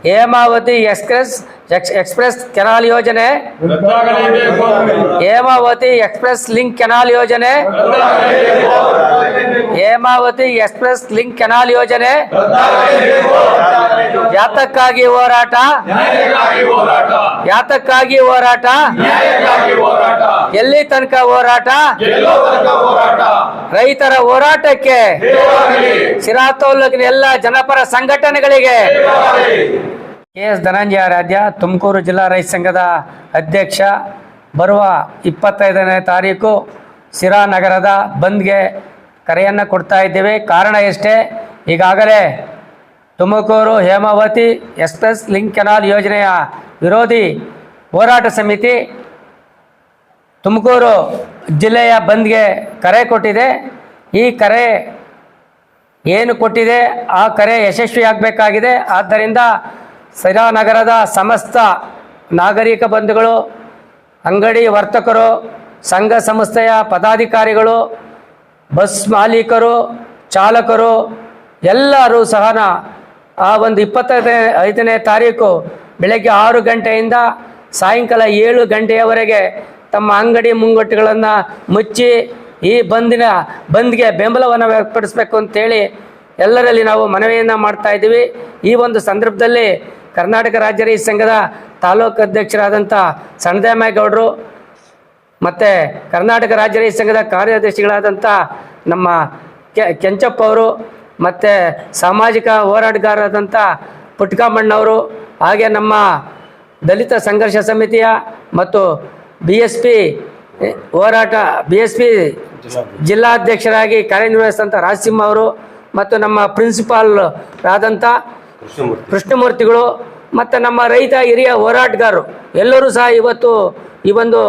Hemavathi express canal ಯೋಜನೆ, Hemavathi express link canal ಯೋಜನೆ, Hemavathi express link canal ಯೋಜನೆ ಯಾತಕ್ಕಾಗಿ ಹೋರಾಟ, ಯಾತಕ್ಕಾಗಿ ಹೋರಾಟ, ಎಲ್ಲಿ ತನಕ ಹೋರಾಟ, ರೈತರ ಹೋರಾಟಕ್ಕೆ, ಸಿರಾ ತಾಲೂಕಿನ ಎಲ್ಲ ಜನಪರ ಸಂಘಟನೆಗಳಿಗೆ. KS ಧನಂಜಯ ಆರಾಧ್ಯ, ತುಮಕೂರು ಜಿಲ್ಲಾ ರೈತ ಸಂಘದ ಅಧ್ಯಕ್ಷ. ಬರುವ 25ನೇ ತಾರೀಕು ಸಿರಾ ನಗರದ ಬಂದ್ಗೆ ಕರೆಯನ್ನು ಕೊಡ್ತಾ ಇದ್ದೇವೆ. ಕಾರಣ ಎಷ್ಟೇ, ಈಗಾಗಲೇ Tumakuru Hemavathi express link canal ಯೋಜನೆಯ ವಿರೋಧಿ ಹೋರಾಟ ಸಮಿತಿ ತುಮಕೂರು ಜಿಲ್ಲೆಯ ಬಂದ್ಗೆ ಕರೆ ಕೊಟ್ಟಿದೆ. ಈ ಕರೆ ಏನು ಕೊಟ್ಟಿದೆ ಆ ಕರೆ ಯಶಸ್ವಿಯಾಗಬೇಕಾಗಿದೆ. ಆದ್ದರಿಂದ ಸಿರಾ ನಗರದ ಸಮಸ್ತ ನಾಗರಿಕ ಬಂಧುಗಳು, ಅಂಗಡಿ ವರ್ತಕರು, ಸಂಘ ಸಂಸ್ಥೆಯ ಪದಾಧಿಕಾರಿಗಳು, ಬಸ್ ಮಾಲೀಕರು, ಚಾಲಕರು ಎಲ್ಲರೂ ಸಹ ಆ ಒಂದು 25ನೇ ತಾರೀಕು ಬೆಳಗ್ಗೆ 6 ಗಂಟೆಯಿಂದ ಸಾಯಂಕಾಲ 7 ಗಂಟೆಯವರೆಗೆ ತಮ್ಮ ಅಂಗಡಿ ಮುಂಗಟ್ಟುಗಳನ್ನು ಮುಚ್ಚಿ ಈ ಬಂದ್ಗೆ ಬೆಂಬಲವನ್ನು ವ್ಯಕ್ತಪಡಿಸಬೇಕು ಅಂತೇಳಿ ಎಲ್ಲರಲ್ಲಿ ನಾವು ಮನವಿಯನ್ನು ಮಾಡ್ತಾ ಇದ್ದೀವಿ. ಈ ಒಂದು ಸಂದರ್ಭದಲ್ಲಿ ಕರ್ನಾಟಕ ರಾಜ್ಯ ರೈತ ಸಂಘದ ತಾಲೂಕು ಅಧ್ಯಕ್ಷರಾದಂಥ ಸಣ್ಣದೇಮೇಗೌಡರು ಮತ್ತು ಕರ್ನಾಟಕ ರಾಜ್ಯ ರೈತ ಸಂಘದ ಕಾರ್ಯದರ್ಶಿಗಳಾದಂಥ ನಮ್ಮ ಕೆಂಚಪ್ಪ ಅವರು ಮತ್ತು ಸಾಮಾಜಿಕ ಹೋರಾಟಗಾರರಾದಂಥ ಪುಟ್ಕಮ್ಮಣ್ಣವರು, ಹಾಗೆ ನಮ್ಮ ದಲಿತ ಸಂಘರ್ಷ ಸಮಿತಿಯ ಮತ್ತು BSP ಜಿಲ್ಲಾಧ್ಯಕ್ಷರಾಗಿ ಕಾರ್ಯನಿರ್ವಹಿಸಿದಂಥ ರಾಜಸಿಂಹ ಅವರು ಮತ್ತು ನಮ್ಮ ಪ್ರಿನ್ಸಿಪಾಲ್ ಆದಂಥ ಕೃಷ್ಣಮೂರ್ತಿಗಳು ಮತ್ತು ನಮ್ಮ ರೈತ ಹಿರಿಯ ಹೋರಾಟಗಾರರು ಎಲ್ಲರೂ ಸಹ ಇವತ್ತು ಈ ಒಂದು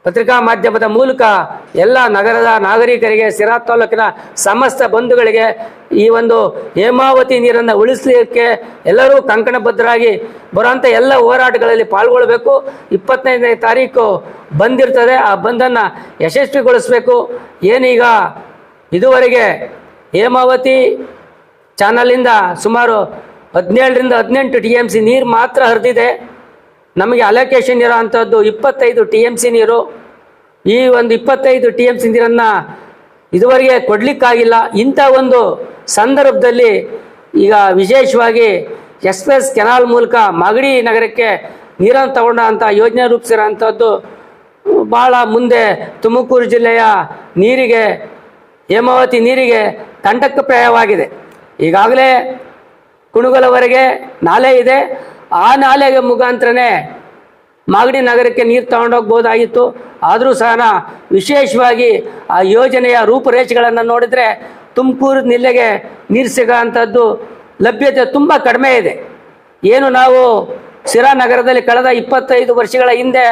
ಪತ್ರಿಕಾ ಮಾಧ್ಯಮದ ಮೂಲಕ ಎಲ್ಲ ನಗರದ ನಾಗರಿಕರಿಗೆ, ಸಿರಾ ತಾಲೂಕಿನ ಸಮಸ್ತ ಬಂಧುಗಳಿಗೆ ಈ ಒಂದು ಹೇಮಾವತಿ ನೀರನ್ನು ಉಳಿಸಲಿಕ್ಕೆ ಎಲ್ಲರೂ ಕಂಕಣಬದ್ಧರಾಗಿ ಬರುವಂಥ ಎಲ್ಲ ಹೋರಾಟಗಳಲ್ಲಿ ಪಾಲ್ಗೊಳ್ಳಬೇಕು. 25ನೇ ತಾರೀಕು ಬಂದಿರ್ತದೆ, ಆ ಬಂದನ್ನು ಯಶಸ್ವಿಗೊಳಿಸಬೇಕು. ಏನೀಗ ಇದುವರೆಗೆ ಹೇಮಾವತಿ ಚಾನಲಿಂದ ಸುಮಾರು 17ರಿಂದ 18 TMC ನೀರು ಮಾತ್ರ ಹರಿದಿದೆ. ನಮಗೆ ಅಲೋಕೇಶನ್ ಇರೋ ಅಂಥದ್ದು 25 TMC ನೀರು. ಈ ಒಂದು 25 TMC ನೀರನ್ನು ಇದುವರೆಗೆ ಕೊಡಲಿಕ್ಕಾಗಿಲ್ಲ. ಇಂಥ ಒಂದು ಸಂದರ್ಭದಲ್ಲಿ ಈಗ ವಿಶೇಷವಾಗಿ ಎಕ್ಸ್ಪ್ರೆಸ್ ಕೆನಾಲ್ ಮೂಲಕ ಮಾಗಡಿ ನಗರಕ್ಕೆ ನೀರನ್ನು ತಗೊಂಡ ಅಂಥ ಯೋಜನೆ ರೂಪಿಸಿರೋ ಅಂಥದ್ದು ಭಾಳ ಮುಂದೆ ತುಮಕೂರು ಜಿಲ್ಲೆಯ ನೀರಿಗೆ, ಹೇಮಾವತಿ ನೀರಿಗೆ ಕಂಟಕಪ್ರಾಯವಾಗಿದೆ. ಈಗಾಗಲೇ ಕುಣಗಲವರೆಗೆ ನಾಲೆ ಇದೆ. ಆ ನಾಲೆಗೆ ಮುಖಾಂತರನೇ ಮಾಗಡಿ ನಗರಕ್ಕೆ ನೀರು ತಗೊಂಡೋಗ್ಬೋದಾಗಿತ್ತು. ಆದರೂ ಸಹ ವಿಶೇಷವಾಗಿ ಆ ಯೋಜನೆಯ ರೂಪುರೇಷೆಗಳನ್ನು ನೋಡಿದರೆ ತುಮಕೂರು ಜಿಲ್ಲೆಗೆ ನೀರು ಸಿಗೋ ಅಂಥದ್ದು ಲಭ್ಯತೆ ತುಂಬ ಕಡಿಮೆ ಇದೆ. ಏನು ನಾವು ಸಿರಾ ನಗರದಲ್ಲಿ ಕಳೆದ 25 ವರ್ಷಗಳ ಹಿಂದೆ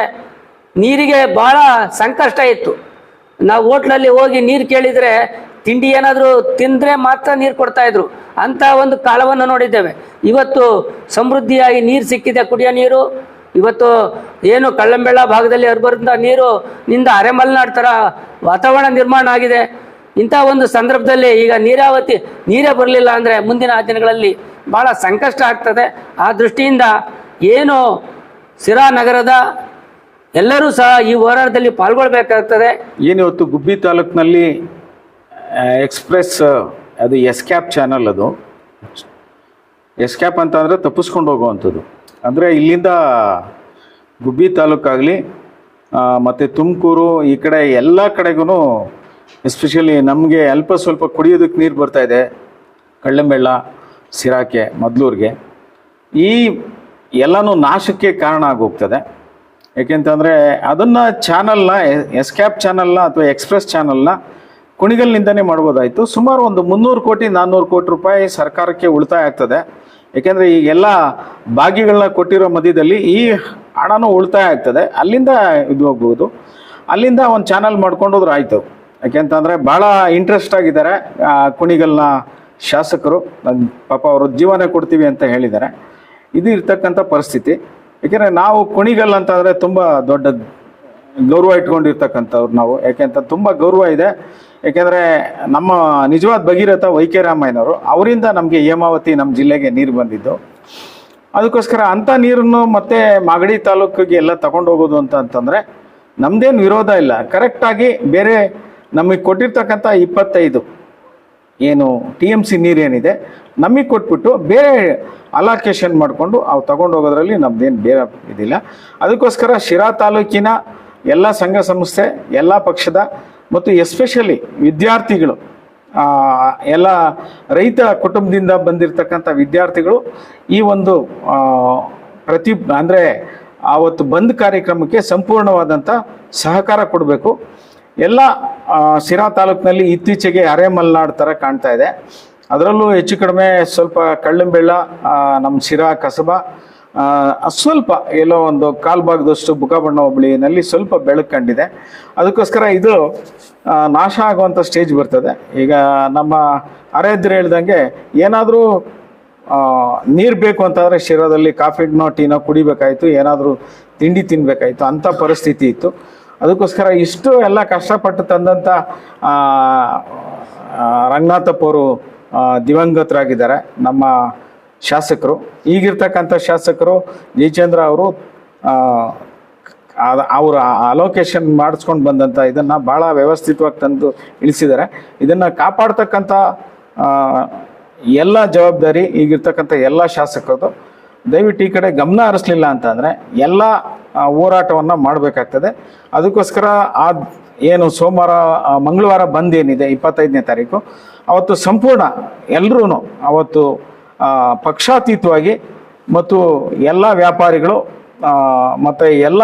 ನೀರಿಗೆ ಭಾಳ ಸಂಕಷ್ಟ ಇತ್ತು. ನಾವು ಹೋಟ್ಲಲ್ಲಿ ಹೋಗಿ ನೀರು ಕೇಳಿದರೆ ತಿಂಡಿ ಏನಾದರೂ ತಿಂದರೆ ಮಾತ್ರ ನೀರು ಕೊಡ್ತಾಯಿದ್ರು. ಅಂಥ ಒಂದು ಕಾಲವನ್ನು ನೋಡಿದ್ದೇವೆ. ಇವತ್ತು ಸಮೃದ್ಧಿಯಾಗಿ ನೀರು ಸಿಕ್ಕಿದೆ, ಕುಡಿಯೋ ನೀರು. ಇವತ್ತು ಏನು ಕಳ್ಳಂಬೆಳ್ಳ ಭಾಗದಲ್ಲಿ ಹರಿಬಂದ ನೀರು ನಿಂದ ಅರೆಮಲೆನಾಡು ಥರ ವಾತಾವರಣ ನಿರ್ಮಾಣ ಆಗಿದೆ. ಇಂಥ ಒಂದು ಸಂದರ್ಭದಲ್ಲಿ ಈಗ ನೀರೇ ಬರಲಿಲ್ಲ ಅಂದರೆ ಮುಂದಿನ ದಿನಗಳಲ್ಲಿ ಭಾಳ ಸಂಕಷ್ಟ ಆಗ್ತದೆ. ಆ ದೃಷ್ಟಿಯಿಂದ ಏನು ಸಿರಾ ನಗರದ ಎಲ್ಲರೂ ಸಹ ಈ ಹೋರಾಟದಲ್ಲಿ ಪಾಲ್ಗೊಳ್ಬೇಕಾಗ್ತದೆ. ಏನಿವತ್ತು ಗುಬ್ಬಿ ತಾಲೂಕಿನಲ್ಲಿ ಎಕ್ಸ್ಪ್ರೆಸ್ ಅದು ಎಸ್ಕ್ಯಾಪ್ ಚಾನಲ್, ಅದು ಎಸ್ಕ್ಯಾಪ್ ಅಂತ ಅಂದರೆ ತಪ್ಪಿಸ್ಕೊಂಡು ಹೋಗುವಂಥದ್ದು. ಅಂದರೆ ಇಲ್ಲಿಂದ ಗುಬ್ಬಿ ತಾಲೂಕಾಗಲಿ ಮತ್ತು ತುಮಕೂರು ಈ ಕಡೆ ಎಲ್ಲ ಕಡೆಗೂ ಎಸ್ಪೆಷಲಿ ನಮಗೆ ಅಲ್ಪ ಸ್ವಲ್ಪ ಕುಡಿಯೋದಕ್ಕೆ ನೀರು ಬರ್ತಾಯಿದೆ. ಕಳ್ಳಂಬೆಳ್ಳ, ಸಿರಾಕ್ಕೆ, ಮದ್ಲೂರಿಗೆ ಈ ಎಲ್ಲನೂ ನಾಶಕ್ಕೆ ಕಾರಣ ಆಗೋಗ್ತದೆ. ಏಕೆಂತಂದರೆ ಅದನ್ನು ಚಾನಲ್ನ ಎಸ್ಕ್ಯಾಪ್ ಚಾನಲ್ನ ಅಥವಾ ಎಕ್ಸ್ಪ್ರೆಸ್ ಚಾನಲ್ನ ಕುಣಿಗಲ್ನಿಂದನೇ ಮಾಡ್ಬೋದಾಯಿತು. ಸುಮಾರು ಒಂದು 300 ಕೋಟಿ 400 ಕೋಟಿ ರೂಪಾಯಿ ಸರ್ಕಾರಕ್ಕೆ ಉಳಿತಾಯ ಆಗ್ತದೆ. ಏಕೆಂದರೆ ಈಗೆಲ್ಲ ಭಾಗಿಗಳನ್ನ ಕೊಟ್ಟಿರೋ ಮಧ್ಯದಲ್ಲಿ ಈ ಹಣನೂ ಉಳಿತಾಯ ಆಗ್ತದೆ. ಅಲ್ಲಿಂದ ಇದು ಹೋಗ್ಬೋದು. ಅಲ್ಲಿಂದ ಒಂದು ಚಾನಲ್ ಮಾಡ್ಕೊಂಡೋದ್ರೆ ಆಯಿತು. ಯಾಕೆಂತಂದರೆ ಭಾಳ ಇಂಟ್ರೆಸ್ಟ್ ಆಗಿದ್ದಾರೆ ಕುಣಿಗಲ್ನ ಶಾಸಕರು. ಪಾಪ ಅವರು ಜೀವನ ಕೊಡ್ತೀವಿ ಅಂತ ಹೇಳಿದ್ದಾರೆ. ಇದು ಇರ್ತಕ್ಕಂಥ ಪರಿಸ್ಥಿತಿ. ಏಕೆಂದರೆ ನಾವು ಕುಣಿಗಲ್ ಅಂತಂದರೆ ತುಂಬ ದೊಡ್ಡ ಗೌರವ ಇಟ್ಕೊಂಡಿರ್ತಕ್ಕಂಥವ್ರು ನಾವು. ಯಾಕೆಂತ ತುಂಬ ಗೌರವ ಇದೆ. ಏಕೆಂದರೆ ನಮ್ಮ ನಿಜವಾದ ಭಗೀರಥ ವೈ ಕೆ ರಾಮಯ್ಯನವರು, ಅವರಿಂದ ನಮಗೆ ಹೇಮಾವತಿ ನಮ್ಮ ಜಿಲ್ಲೆಗೆ ನೀರು ಬಂದಿದ್ದು. ಅದಕ್ಕೋಸ್ಕರ ಅಂಥ ನೀರನ್ನು ಮತ್ತೆ ಮಾಗಡಿ ತಾಲೂಕಿಗೆ ಎಲ್ಲ ತಗೊಂಡು ಹೋಗೋದು ಅಂತಂದರೆ ನಮ್ಮದೇನು ವಿರೋಧ ಇಲ್ಲ. ಕರೆಕ್ಟಾಗಿ ಬೇರೆ ನಮಗೆ ಕೊಟ್ಟಿರ್ತಕ್ಕಂಥ 25 ಏನು TMC ನೀರೇನಿದೆ ನಮಗೆ ಕೊಟ್ಬಿಟ್ಟು ಬೇರೆ ಅಲಾಕೇಶನ್ ಮಾಡಿಕೊಂಡು ಅವು ತಗೊಂಡು ಹೋಗೋದ್ರಲ್ಲಿ ನಮ್ಮದೇನು ಬೇರೆ ಇದಿಲ್ಲ. ಅದಕ್ಕೋಸ್ಕರ ಶಿರಾ ತಾಲೂಕಿನ ಎಲ್ಲ ಸಂಘ ಸಂಸ್ಥೆ, ಎಲ್ಲ ಪಕ್ಷದ ಮತ್ತು ಎಸ್ಪೆಷಲಿ ವಿದ್ಯಾರ್ಥಿಗಳು, ಎಲ್ಲ ರೈತ ಕುಟುಂಬದಿಂದ ಬಂದಿರತಕ್ಕಂಥ ವಿದ್ಯಾರ್ಥಿಗಳು ಈ ಒಂದು ಅಂದರೆ ಆವತ್ತು ಬಂದ್ ಕಾರ್ಯಕ್ರಮಕ್ಕೆ ಸಂಪೂರ್ಣವಾದಂಥ ಸಹಕಾರ ಕೊಡಬೇಕು. ಎಲ್ಲ ಶಿರಾ ತಾಲೂಕಿನಲ್ಲಿ ಇತ್ತೀಚೆಗೆ ಅರೆಮಲ್ನಾಡು ಥರ ಕಾಣ್ತಾ ಇದೆ. ಅದರಲ್ಲೂ ಹೆಚ್ಚು ಕಡಿಮೆ ಸ್ವಲ್ಪ ಕಳ್ಳಂಬೆಳ್ಳ, ನಮ್ಮ ಶಿರಾ ಕಸಬಾ ಸ್ವಲ್ಪ ಎಲ್ಲೋ ಒಂದು ಕಾಲು ಭಾಗದಷ್ಟು ಬುಕ್ಕಾಬಣ್ಣ ಹೋಬಳಿನಲ್ಲಿ ಸ್ವಲ್ಪ ಬೆಳಕು ಕಂಡಿದೆ. ಅದಕ್ಕೋಸ್ಕರ ಇದು ನಾಶ ಆಗುವಂಥ ಸ್ಟೇಜ್ ಬರ್ತದೆ. ಈಗ ನಮ್ಮ ಅರೆದ್ರು ಹೇಳ್ದಂಗೆ ಏನಾದರೂ ನೀರು ಬೇಕು ಅಂತಂದರೆ ಶಿರಾದಲ್ಲಿ ಕಾಫಿನೋ ಟೀನೋ ಕುಡಿಬೇಕಾಯಿತು, ಏನಾದರೂ ತಿಂಡಿ ತಿನ್ನಬೇಕಾಯಿತು, ಅಂಥ ಪರಿಸ್ಥಿತಿ ಇತ್ತು. ಅದಕ್ಕೋಸ್ಕರ ಇಷ್ಟು ಎಲ್ಲ ಕಷ್ಟಪಟ್ಟು ತಂದಂಥ ರಂಗನಾಥಪ್ಪವರು ದಿವಂಗತರಾಗಿದ್ದಾರೆ. ನಮ್ಮ ಶಾಸಕರು, ಈಗಿರ್ತಕ್ಕಂಥ ಶಾಸಕರು ಜಯಚಂದ್ರ ಅವರು ಅವರು ಅಲೋಕೇಶನ್ ಮಾಡಿಸ್ಕೊಂಡು ಬಂದಂಥ ಇದನ್ನು ಭಾಳ ವ್ಯವಸ್ಥಿತವಾಗಿ ತಂದು ಇಳಿಸಿದ್ದಾರೆ. ಇದನ್ನು ಕಾಪಾಡ್ತಕ್ಕಂಥ ಎಲ್ಲ ಜವಾಬ್ದಾರಿ ಈಗಿರ್ತಕ್ಕಂಥ ಎಲ್ಲ ಶಾಸಕರದು. ದಯವಿಟ್ಟು ಈ ಕಡೆ ಗಮನ ಹರಿಸಲಿಲ್ಲ ಅಂತಂದರೆ ಎಲ್ಲ ಹೋರಾಟವನ್ನು ಮಾಡಬೇಕಾಗ್ತದೆ. ಅದಕ್ಕೋಸ್ಕರ ಏನು ಮಂಗಳವಾರ ಬಂದ್ ಏನಿದೆ 25ನೇ ತಾರೀಕು, ಅವತ್ತು ಸಂಪೂರ್ಣ ಎಲ್ಲರೂ ಅವತ್ತು ಪಕ್ಷಾತೀತವಾಗಿ ಮತ್ತು ಎಲ್ಲ ವ್ಯಾಪಾರಿಗಳು ಮತ್ತು ಎಲ್ಲ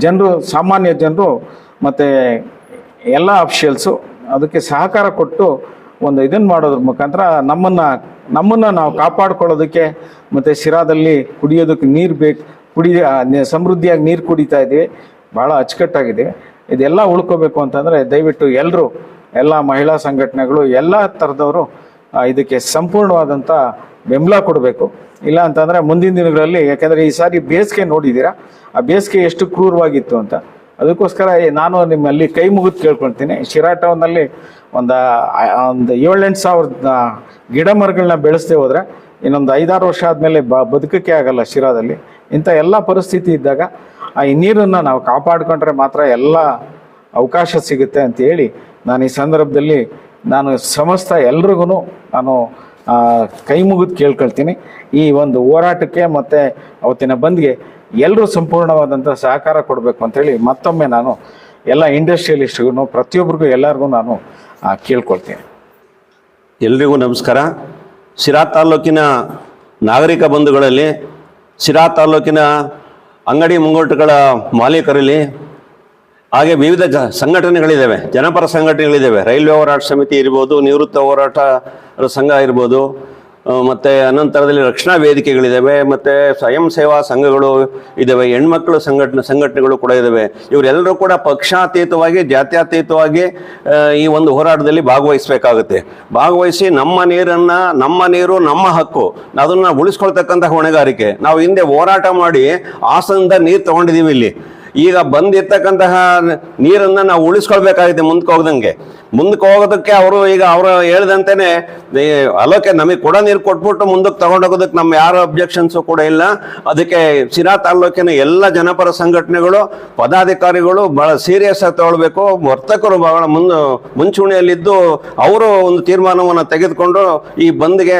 ಜನರು, ಸಾಮಾನ್ಯ ಜನರು ಮತ್ತು ಎಲ್ಲ ಅಫಿಷಿಯಲ್ಸು ಅದಕ್ಕೆ ಸಹಕಾರ ಕೊಟ್ಟು ಒಂದು ಇದನ್ನು ಮಾಡೋದ್ರ ಮುಖಾಂತರ ನಮ್ಮನ್ನು ನಾವು ಕಾಪಾಡ್ಕೊಳ್ಳೋದಕ್ಕೆ ಮತ್ತು ಶಿರಾದಲ್ಲಿ ಕುಡಿಯೋದಕ್ಕೆ ನೀರು ಸಮೃದ್ಧಿಯಾಗಿ ನೀರು ಕುಡಿತಾ ಇದ್ದೀವಿ. ಭಾಳ ಅಚ್ಚುಕಟ್ಟಾಗಿದ್ದೀವಿ. ಇದೆಲ್ಲ ಉಳ್ಕೋಬೇಕು ಅಂತಂದರೆ ದಯವಿಟ್ಟು ಎಲ್ಲರೂ, ಎಲ್ಲ ಮಹಿಳಾ ಸಂಘಟನೆಗಳು, ಎಲ್ಲ ಥರದವರು ಇದಕ್ಕೆ ಸಂಪೂರ್ಣವಾದಂಥ ಬೆಂಬಲ ಕೊಡಬೇಕು. ಇಲ್ಲ ಅಂತಂದರೆ ಮುಂದಿನ ದಿನಗಳಲ್ಲಿ, ಯಾಕೆಂದರೆ ಈ ಸಾರಿ ಬೇಸಿಗೆ ನೋಡಿದ್ದೀರಾ, ಆ ಬೇಸಿಗೆ ಎಷ್ಟು ಕ್ರೂರವಾಗಿತ್ತು ಅಂತ. ಅದಕ್ಕೋಸ್ಕರ ನಾನು ನಿಮ್ಮಲ್ಲಿ ಕೈ ಮುಗಿದು ಕೇಳ್ಕೊಳ್ತೀನಿ, ಶಿರಾ ಟೌನಲ್ಲಿ ಒಂದು 7-8 ಸಾವಿರ ಗಿಡ ಮರಗಳನ್ನ ಬೆಳೆಸದೆ ಹೋದರೆ ಇನ್ನೊಂದು 5-6 ವರ್ಷ ಆದಮೇಲೆ ಬದುಕಕ್ಕೆ ಆಗಲ್ಲ ಶಿರಾದಲ್ಲಿ. ಇಂಥ ಎಲ್ಲ ಪರಿಸ್ಥಿತಿ ಇದ್ದಾಗ ಈ ನೀರನ್ನು ನಾವು ಕಾಪಾಡಿಕೊಂಡ್ರೆ ಮಾತ್ರ ಎಲ್ಲ ಅವಕಾಶ ಸಿಗುತ್ತೆ ಅಂತ ಹೇಳಿ ನಾನು ಈ ಸಂದರ್ಭದಲ್ಲಿ ಸಮಸ್ತ ಎಲ್ರಿಗೂ ನಾನು ಕೈ ಮುಗಿದು ಕೇಳ್ಕೊಳ್ತೀನಿ. ಈ ಒಂದು ಹೋರಾಟಕ್ಕೆ ಮತ್ತು ಅವತ್ತಿನ ಬಂದ್ಗೆ ಎಲ್ಲರೂ ಸಂಪೂರ್ಣವಾದಂಥ ಸಹಕಾರ ಕೊಡಬೇಕು ಅಂಥೇಳಿ ಮತ್ತೊಮ್ಮೆ ನಾನು ಎಲ್ಲ ಇಂಡಸ್ಟ್ರಿಯಲಿಸ್ಟ್ಗೂ, ಪ್ರತಿಯೊಬ್ಬರಿಗೂ, ಎಲ್ಲರಿಗೂ ನಾನು ಕೇಳ್ಕೊಳ್ತೀನಿ. ಎಲ್ರಿಗೂ ನಮಸ್ಕಾರ. ಶಿರಾ ತಾಲೂಕಿನ ನಾಗರಿಕ ಬಂಧುಗಳಲ್ಲಿ, ಶಿರಾ ತಾಲೂಕಿನ ಅಂಗಡಿ ಮುಂಗಟ್ಟುಗಳ ಮಾಲೀಕರಲ್ಲಿ, ಹಾಗೆ ವಿವಿಧ ಸಂಘಟನೆಗಳಿದ್ದಾವೆ, ಜನಪರ ಸಂಘಟನೆಗಳಿದ್ದಾವೆ. ರೈಲ್ವೆ ಹೋರಾಟ ಸಮಿತಿ ಇರ್ಬೋದು, ನಿವೃತ್ತ ಹೋರಾಟ ಸಂಘ ಇರ್ಬೋದು, ಮತ್ತು ಅನಂತರದಲ್ಲಿ ರಕ್ಷಣಾ ವೇದಿಕೆಗಳಿದ್ದಾವೆ, ಮತ್ತು ಸ್ವಯಂ ಸೇವಾ ಸಂಘಗಳು ಇದ್ದಾವೆ, ಹೆಣ್ಮಕ್ಳು ಸಂಘಟನೆಗಳು ಕೂಡ ಇದ್ದಾವೆ. ಇವರೆಲ್ಲರೂ ಕೂಡ ಪಕ್ಷಾತೀತವಾಗಿ, ಜಾತ್ಯತೀತವಾಗಿ ಈ ಒಂದು ಹೋರಾಟದಲ್ಲಿ ಭಾಗವಹಿಸಬೇಕಾಗುತ್ತೆ. ಭಾಗವಹಿಸಿ ನಮ್ಮ ನೀರು ನಮ್ಮ ಹಕ್ಕು, ಅದನ್ನು ಉಳಿಸ್ಕೊಳ್ತಕ್ಕಂಥ ಹೊಣೆಗಾರಿಕೆ. ನಾವು ಹಿಂದೆ ಹೋರಾಟ ಮಾಡಿ ಹಾಸನದಿಂದ ನೀರು ತಗೊಂಡಿದ್ದೀವಿ. ಇಲ್ಲಿ ಈಗ ಬಂದಿರ್ತಕ್ಕಂತಹ ನೀರನ್ನು ನಾವು ಉಳಿಸ್ಕೊಳ್ಬೇಕಾಗಿದೆ. ಮುಂದಕ್ಕೆ ಹೋಗೋದಕ್ಕೆ ಅವರು ಹೇಳ್ದಂತೆಯೇ ನಮಗೆ ಕೂಡ ನೀರು ಕೊಟ್ಬಿಟ್ಟು ಮುಂದಕ್ಕೆ ತಗೊಂಡೋಗೋದಕ್ಕೆ ನಮ್ಮ ಯಾರ ಅಬ್ಜೆಕ್ಷನ್ಸು ಕೂಡ ಇಲ್ಲ. ಅದಕ್ಕೆ ಶಿರಾ ತಾಲೂಕಿನ ಎಲ್ಲ ಜನಪರ ಸಂಘಟನೆಗಳು, ಪದಾಧಿಕಾರಿಗಳು ಭಾಳ ಸೀರಿಯಸ್ ಆಗಿ ತಗೊಳ್ಬೇಕು. ವರ್ತಕರು ಬಹಳ ಮುಂಚೂಣಿಯಲ್ಲಿದ್ದು ಅವರು ಒಂದು ತೀರ್ಮಾನವನ್ನು ತೆಗೆದುಕೊಂಡು ಈ ಬಂದ್ಗೆ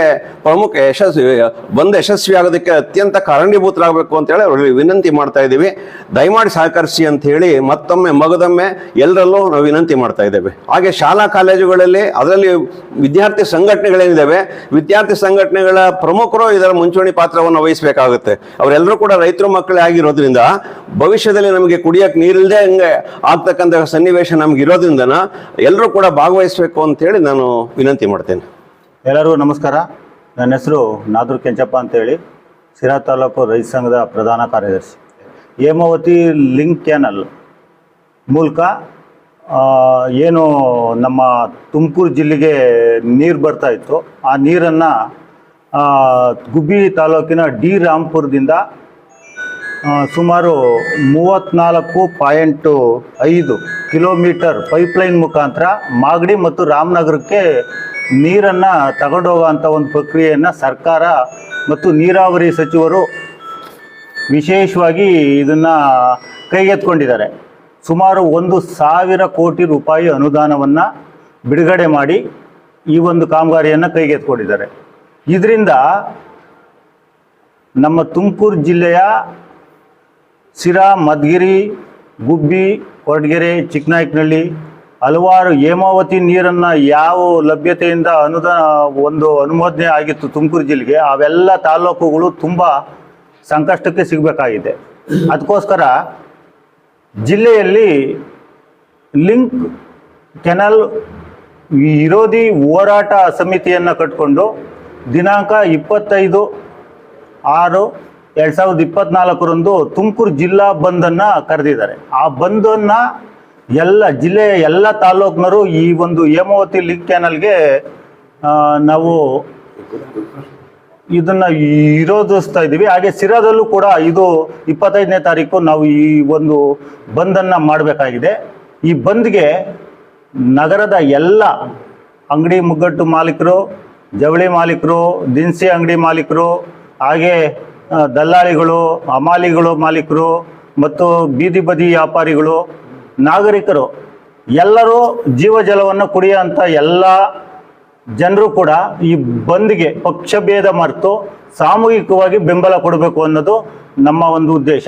ಯಶಸ್ವಿ ಆಗೋದಕ್ಕೆ ಅತ್ಯಂತ ಕಾರಣೀಭೂತರಾಗಬೇಕು ಅಂತೇಳಿ ಅವರಿಗೆ ವಿನಂತಿ ಮಾಡ್ತಾ ಇದ್ದೀವಿ. ದಯಮಾಡಿ ಸಹಕರಿಸಿ ಅಂತ ಹೇಳಿ ಮಗದೊಮ್ಮೆ ಎಲ್ಲರಲ್ಲೂ ನಾವು ವಿನಂತಿ ಮಾಡ್ತಾ ಇದ್ದೇವೆ. ಹಾಗೆ ಶಾಲಾ ಕಾಲೇಜುಗಳಲ್ಲಿ, ಅದರಲ್ಲಿ ವಿದ್ಯಾರ್ಥಿ ಸಂಘಟನೆಗಳೇನಿದ್ದಾವೆ, ವಿದ್ಯಾರ್ಥಿ ಸಂಘಟನೆಗಳ ಪ್ರಮುಖರು ಇದರ ಮುಂಚೂಣಿ ಪಾತ್ರವನ್ನು ವಹಿಸಬೇಕಾಗುತ್ತೆ. ಅವರೆಲ್ಲರೂ ಕೂಡ ರೈತರ ಮಕ್ಕಳೇ ಆಗಿರೋದ್ರಿಂದ ಭವಿಷ್ಯದಲ್ಲಿ ನಮಗೆ ಕುಡಿಯಕ್ಕೆ ನೀರಿಲ್ಲದೆ ಹಂಗೆ ಆಗ್ತಕ್ಕಂಥ ಸನ್ನಿವೇಶ ನಮ್ಗೆ ಇರೋದ್ರಿಂದ ಎಲ್ಲರೂ ಕೂಡ ಭಾಗವಹಿಸಬೇಕು ಅಂತೇಳಿ ನಾನು ವಿನಂತಿ ಮಾಡ್ತೇನೆ. ಎಲ್ಲರಿಗೂ ನಮಸ್ಕಾರ. ನನ್ನ ಹೆಸರು ನಾದೂರ್ ಕೆಂಚಪ್ಪ ಅಂತೇಳಿ, ಶಿರಾ ತಾಲೂಕು ರೈತ ಸಂಘದ ಪ್ರಧಾನ ಕಾರ್ಯದರ್ಶಿ. ಹೇಮಾವತಿ ಲಿಂಕ್ ಕ್ಯಾನಲ್ ಮೂಲಕ ಏನು ನಮ್ಮ ತುಮಕೂರು ಜಿಲ್ಲೆಗೆ ನೀರು ಬರ್ತಾ ಇತ್ತು, ಆ ನೀರನ್ನು ಗುಬ್ಬಿ ತಾಲೂಕಿನ ಡಿ ರಾಂಪುರದಿಂದ ಸುಮಾರು 34.5 ಕಿಲೋಮೀಟರ್ ಪೈಪ್ಲೈನ್ ಮುಖಾಂತರ ಮಾಗಡಿ ಮತ್ತು ರಾಮನಗರಕ್ಕೆ ನೀರನ್ನು ತಗೊಂಡೋಗೋವಂಥ ಒಂದು ಪ್ರಕ್ರಿಯೆಯನ್ನು ಸರ್ಕಾರ ಮತ್ತು ನೀರಾವರಿ ಸಚಿವರು ವಿಶೇಷವಾಗಿ ಇದನ್ನು ಕೈಗೆತ್ತಿಕೊಂಡಿದ್ದಾರೆ. ಸುಮಾರು 1,000 ಕೋಟಿ ರೂಪಾಯಿ ಅನುದಾನವನ್ನು ಬಿಡುಗಡೆ ಮಾಡಿ ಈ ಒಂದು ಕಾಮಗಾರಿಯನ್ನು ಕೈಗೆತ್ತಿಕೊಂಡಿದ್ದಾರೆ. ಇದರಿಂದ ನಮ್ಮ ತುಮಕೂರು ಜಿಲ್ಲೆಯ ಸಿರಾ, ಮಧುಗಿರಿ, ಗುಬ್ಬಿ, ಕೊರಟಗೆರೆ, ಚಿಕ್ಕನಾಯಕನಹಳ್ಳಿ ಹಲವಾರು ಹೇಮಾವತಿ ನೀರನ್ನು ಯಾವ ಲಭ್ಯತೆಯಿಂದ ಅನುಮೋದನೆ ಆಗಿತ್ತು ತುಮಕೂರು ಜಿಲ್ಲೆಗೆ, ಅವೆಲ್ಲ ತಾಲೂಕುಗಳು ತುಂಬ ಸಂಕಷ್ಟಕ್ಕೆ ಸಿಗಬೇಕಾಗಿದೆ. ಅದಕ್ಕೋಸ್ಕರ ಜಿಲ್ಲೆಯಲ್ಲಿ ಲಿಂಕ್ ಕೆನಲ್ ವಿರೋಧಿ ಹೋರಾಟ ಸಮಿತಿಯನ್ನು ಕಟ್ಟಿಕೊಂಡು ದಿನಾಂಕ 25/6/2024 ತುಮಕೂರು ಜಿಲ್ಲಾ ಬಂದನ್ನು ಕರೆದಿದ್ದಾರೆ. ಆ ಬಂದನ್ನು ಜಿಲ್ಲೆಯ ಎಲ್ಲ ತಾಲೂಕಿನರು ಈ ಒಂದು ಹೇಮಾವತಿ ಲಿಂಕ್ ಕೆನಲ್ಗೆ ನಾವು ಇದನ್ನು ವಿರೋಧಿಸ್ತಾ ಇದ್ದೀವಿ. ಹಾಗೆ ಸಿರಾದಲ್ಲೂ ಕೂಡ ಇದು 25ನೇ ತಾರೀಕು ನಾವು ಈ ಒಂದು ಬಂದನ್ನು ಮಾಡಬೇಕಾಗಿದೆ. ಈ ಬಂದ್ಗೆ ನಗರದ ಎಲ್ಲ ಅಂಗಡಿ ಮುಗ್ಗಟ್ಟು ಮಾಲೀಕರು, ಜವಳಿ ಮಾಲೀಕರು, ದಿನಸಿ ಅಂಗಡಿ ಮಾಲೀಕರು, ಹಾಗೆ ದಲ್ಲಾಳಿಗಳು, ಹಮಾಲಿಗಳು ಮಾಲೀಕರು ಮತ್ತು ಬೀದಿ ಬದಿ ವ್ಯಾಪಾರಿಗಳು, ನಾಗರಿಕರು ಎಲ್ಲರೂ ಜೀವಜಲವನ್ನು ಕುಡಿಯುವಂಥ ಎಲ್ಲ ಜನರು ಕೂಡ ಈ ಬಂದ್ಗೆ ಪಕ್ಷಭೇದ ಮರೆತು ಸಾಮೂಹಿಕವಾಗಿ ಬೆಂಬಲ ಕೊಡಬೇಕು ಅನ್ನೋದು ನಮ್ಮ ಒಂದು ಉದ್ದೇಶ.